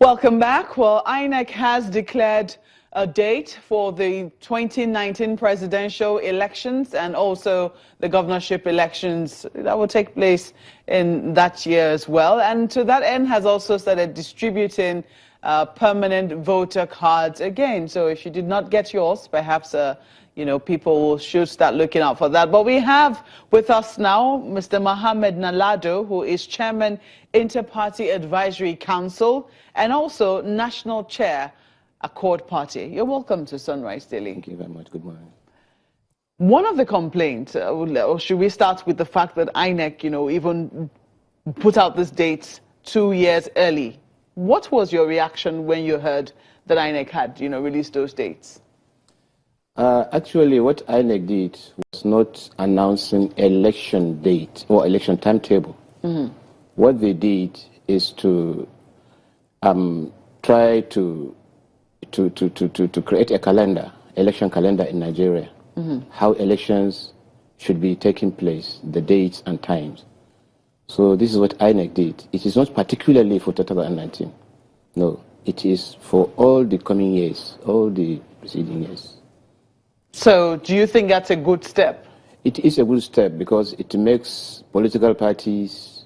Welcome back. Well, INEC has declared a date for the 2019 presidential elections and also the governorship elections that will take place in that year as well. And to that end has also started distributing permanent voter cards again. So if you did not get yours, perhaps people should start looking out for that. But we have with us now Mr. Mohammed Nalado, who is Chairman, Inter-Party Advisory Council and also National Chair, Accord Party. You're welcome to Sunrise Daily. Thank you very much. Good morning. One of the complaints, or should we start with the fact that INEC, even put out this date 2 years early. What was your reaction when you heard that INEC had, released those dates? Actually, what INEC did was not announcing election date or election timetable. Mm-hmm. What they did is to try to create a calendar, election calendar in Nigeria, mm-hmm. how elections should be taking place, the dates and times. So this is what INEC did. It is not particularly for 2019. No, it is for all the coming years, all the preceding years. So do you think that's a good step? It is a good step because it makes political parties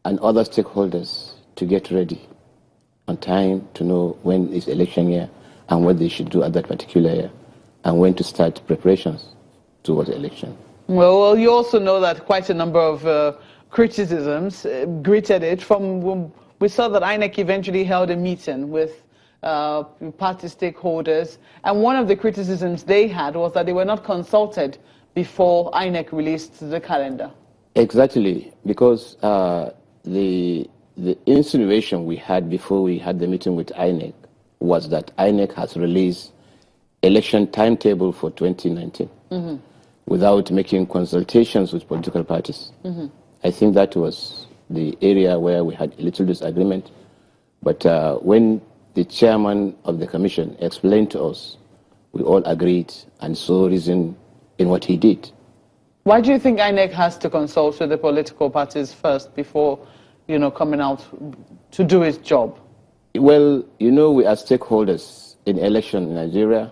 and other stakeholders to get ready on time to know when is election year and what they should do at that particular year and when to start preparations towards the election. Well, you also know that quite a number of criticisms greeted it. We saw that INEC eventually held a meeting with party stakeholders, and one of the criticisms they had was that they were not consulted before INEC released the calendar. Exactly, because the insinuation we had before we had the meeting with INEC was that INEC has released election timetable for 2019 mm-hmm. without making consultations with political parties. Mm-hmm. I think that was the area where we had a little disagreement. But when the chairman of the commission explained to us, we all agreed and saw reason in what he did. Why do you think INEC has to consult with the political parties first before, coming out to do its job? Well, we are stakeholders in election in Nigeria,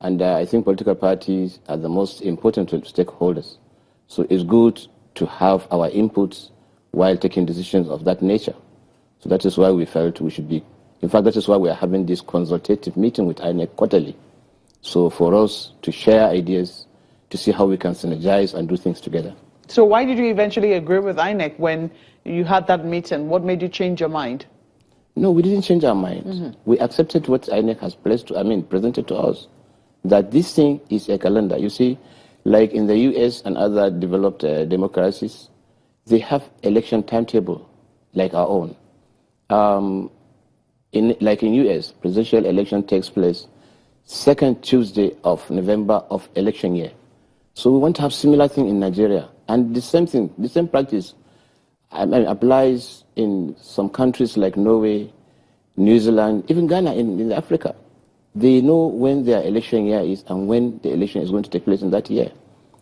and I think political parties are the most important stakeholders. So it's good to have our inputs while taking decisions of that nature. So that is why we felt we should be. In fact, that is why we are having this consultative meeting with INEC quarterly. So for us to share ideas, to see how we can synergize and do things together. So why did you eventually agree with INEC when you had that meeting? What made you change your mind? No, we didn't change our mind. Mm-hmm. We accepted what INEC has presented to us, that this thing is a calendar. You see, like in the US and other developed democracies, they have election timetable like our own. Like in US, presidential election takes place second Tuesday of November of election year. So we want to have similar thing in Nigeria. And the same thing, the same practice applies in some countries like Norway, New Zealand, even Ghana in Africa. They know when their election year is and when the election is going to take place in that year.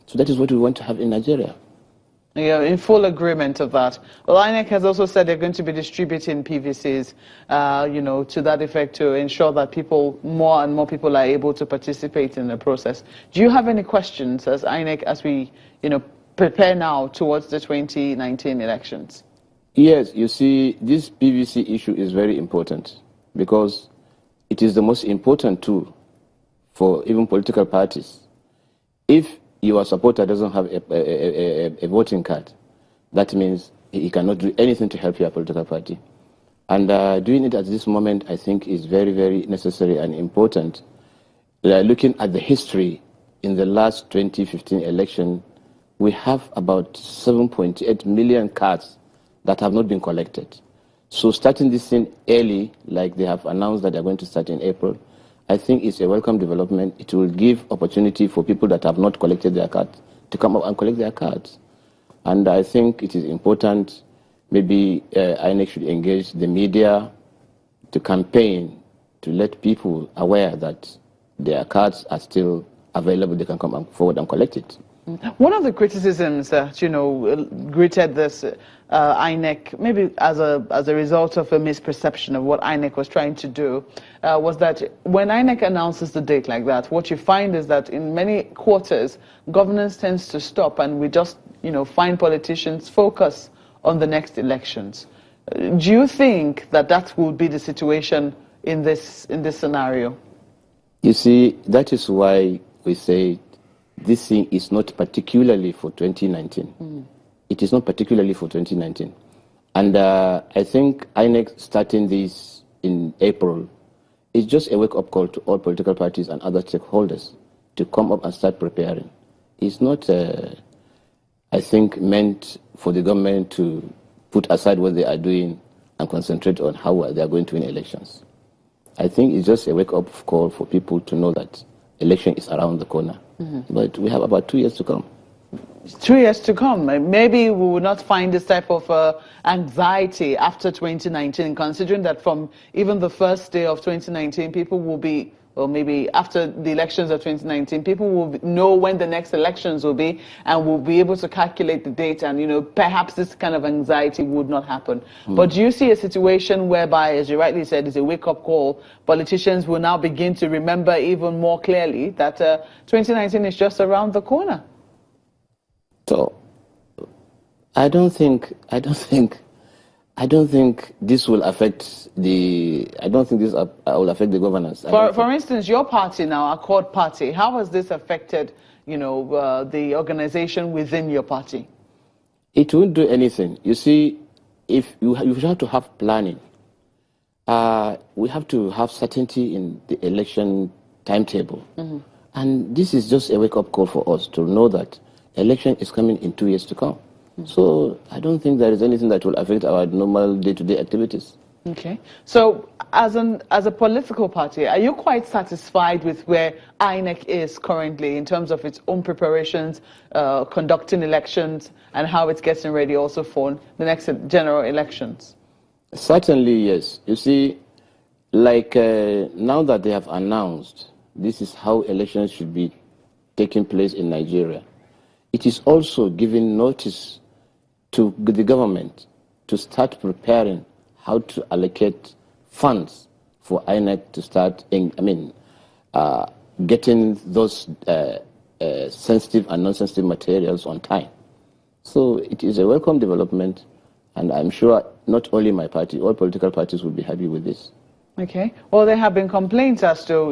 So that is what we want to have in Nigeria. Yeah, in full agreement of that. Well, INEC has also said they're going to be distributing PVCs, to that effect to ensure that more and more people are able to participate in the process. Do you have any questions as INEC, as we, prepare now towards the 2019 elections? Yes, you see, this PVC issue is very important because it is the most important tool for even political parties. If your supporter doesn't have a voting card, that means he cannot do anything to help your political party. And doing it at this moment, I think, is very, very necessary and important. Looking at the history in the last 2015 election, we have about 7.8 million cards that have not been collected. So starting this thing early, like they have announced that they're going to start in April, I think it's a welcome development. It will give opportunity for people that have not collected their cards to come up and collect their cards. And I think it is important, maybe INEC should engage the media to campaign, to let people aware that their cards are still available. They can come forward and collect it. One of the criticisms that, greeted this INEC, maybe as a result of a misperception of what INEC was trying to do, was that when INEC announces the date like that, what you find is that in many quarters, governance tends to stop, and we just, find politicians focus on the next elections. Do you think that that will be the situation in this scenario? You see, that is why we say this thing is not particularly for 2019. It is not particularly for 2019. And I think INEC starting this in April is just a wake-up call to all political parties and other stakeholders to come up and start preparing. It's not, I think, meant for the government to put aside what they are doing and concentrate on how they are going to win elections. I think it's just a wake-up call for people to know that election is around the corner. But we have about 2 years to come. 2 years to come. Maybe we will not find this type of anxiety after 2019, considering that from even the first day of 2019, people will be, or maybe after the elections of 2019, people will know when the next elections will be and will be able to calculate the date, and, perhaps this kind of anxiety would not happen. But do you see a situation whereby, as you rightly said, it's a wake-up call, politicians will now begin to remember even more clearly that 2019 is just around the corner? So, I don't think this will affect will affect the governance. For instance, your party now, Accord Party, how has this affected, the organization within your party? It won't do anything. You see, if you have to have planning, we have to have certainty in the election timetable. And this is just a wake-up call for us to know that election is coming in 2 years to come. So I don't think there is anything that will affect our normal day-to-day activities. Okay. So as a political party, are you quite satisfied with where INEC is currently in terms of its own preparations, conducting elections, and how it's getting ready also for the next general elections? Certainly, yes. You see, like now that they have announced this is how elections should be taking place in Nigeria, it is also giving notice to the government to start preparing how to allocate funds for INEC to start, getting those sensitive and non-sensitive materials on time. So it is a welcome development, and I'm sure not only my party, all political parties will be happy with this. Okay. Well, there have been complaints as to,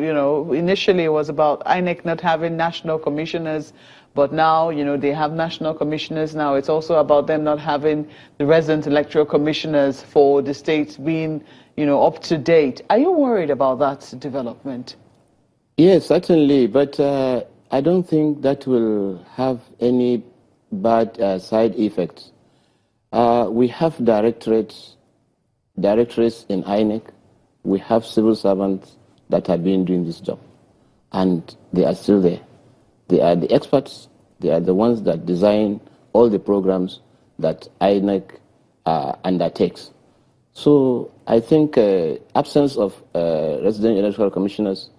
initially it was about INEC not having national commissioners, but now, they have national commissioners. Now it's also about them not having the resident electoral commissioners for the states being, up to date. Are you worried about that development? Yes, certainly, but I don't think that will have any bad side effects. We have directorates in INEC. We have civil servants that have been doing this job, and they are still there. They are the experts. They are the ones that design all the programs that INEC undertakes. So I think absence of resident electoral commissioners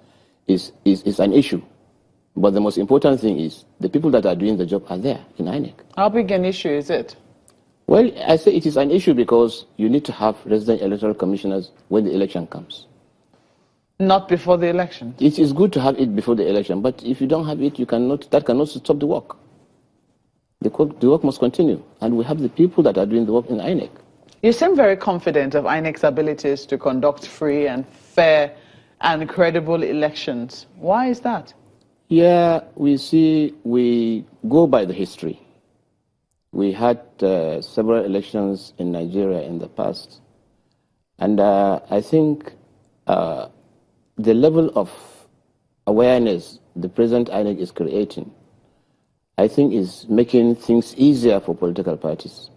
is an issue. But the most important thing is the people that are doing the job are there in INEC. How big an issue is it? Well, I say it is an issue because you need to have resident electoral commissioners when the election comes. Not before the election? It is good to have it before the election, but if you don't have it, that cannot stop the work. The work must continue, and we have the people that are doing the work in INEC. You seem very confident of INEC's abilities to conduct free and fair and credible elections. Why is that? Yeah, we go by the history. We had several elections in Nigeria in the past, and I think the level of awareness the present INEC is creating, I think, is making things easier for political parties.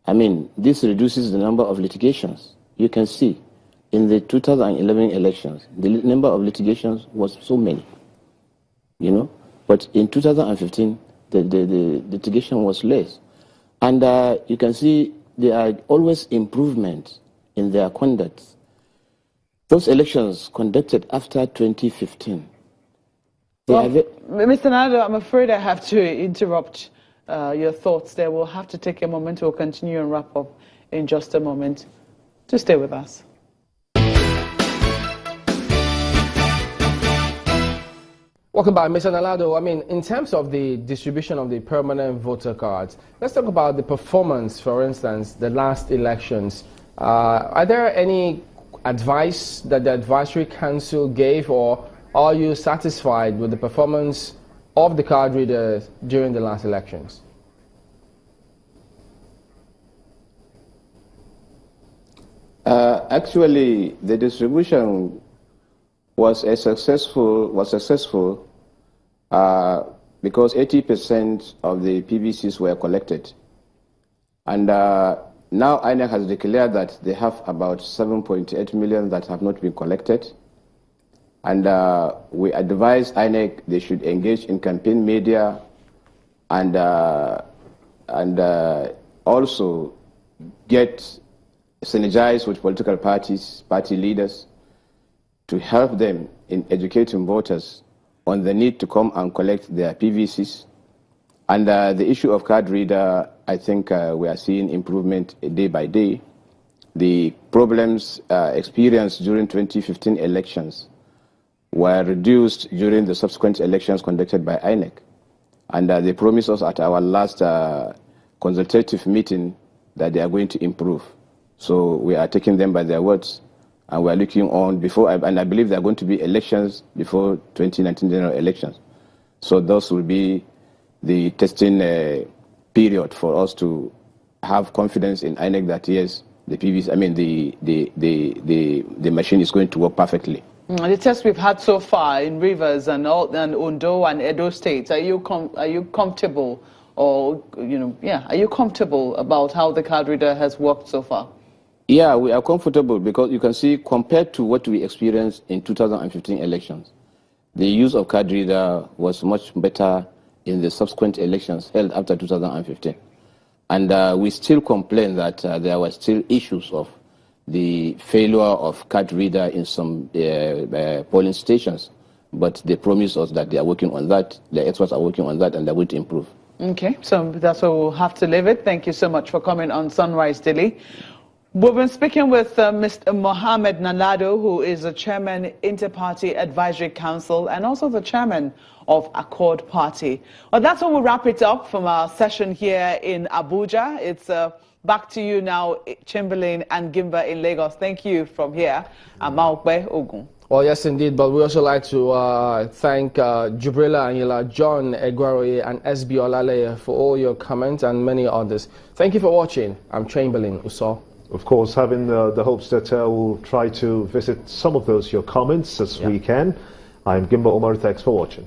I mean, this reduces the number of litigations. You can see in the 2011 elections, the number of litigations was so many, but in 2015, the litigation was less. And you can see there are always improvements in their conduct. Those elections conducted after 2015. Well, Mr. Nalado, I'm afraid I have to interrupt your thoughts there. We'll have to take a moment. We'll continue and wrap up in just a moment. To stay with us. Welcome back, Mr. Nalado. I mean, in terms of the distribution of the permanent voter cards, let's talk about the performance, for instance, the last elections. Are there any advice that the Advisory Council gave, or are you satisfied with the performance of the card readers during the last elections? Actually, the distribution was successful because 80% of the PVCs were collected. And now INEC has declared that they have about 7.8 million that have not been collected. And we advise INEC they should engage in campaign media and also get synergize with political parties, party leaders, to help them in educating voters on the need to come and collect their PVCs. And the issue of card reader, I think we are seeing improvement day by day. The problems experienced during 2015 elections were reduced during the subsequent elections conducted by INEC. And they promised us at our last consultative meeting that they are going to improve. So we are taking them by their words, and we are looking on before, and I believe there are going to be elections before 2019 general elections. So those will be the testing period for us to have confidence in INEC that yes, the PVC, I mean the machine is going to work perfectly. The tests we've had so far in Rivers and Ondo and Edo states, are you comfortable, or are you comfortable about how the card reader has worked so far? Yeah, we are comfortable because you can see compared to what we experienced in 2015 elections, the use of card reader was much better in the subsequent elections held after 2015. And we still complain that there were still issues of the failure of card reader in some polling stations. But they promise us that they are working on that, the experts are working on that, and they're going to improve. Okay, so that's where we'll have to leave it. Thank you so much for coming on Sunrise Daily. We've been speaking with Mr. Mohammed Nalado, who is the chairman, Inter-Party Advisory Council, and also the chairman of Accord Party. Well, that's where we'll wrap it up from our session here in Abuja. It's back to you now, Chamberlain and Gimba in Lagos. Thank you from here. Amaokbe Ogun. Well, yes, indeed, but we also like to thank Jubrila Anyila, John Egwaroye, and SB Olale for all your comments and many others. Thank you for watching. I'm Chamberlain Uso. Of course, having the hopes that we'll try to visit some of those your comments as we can. I'm Gimba Omar. Thanks for watching.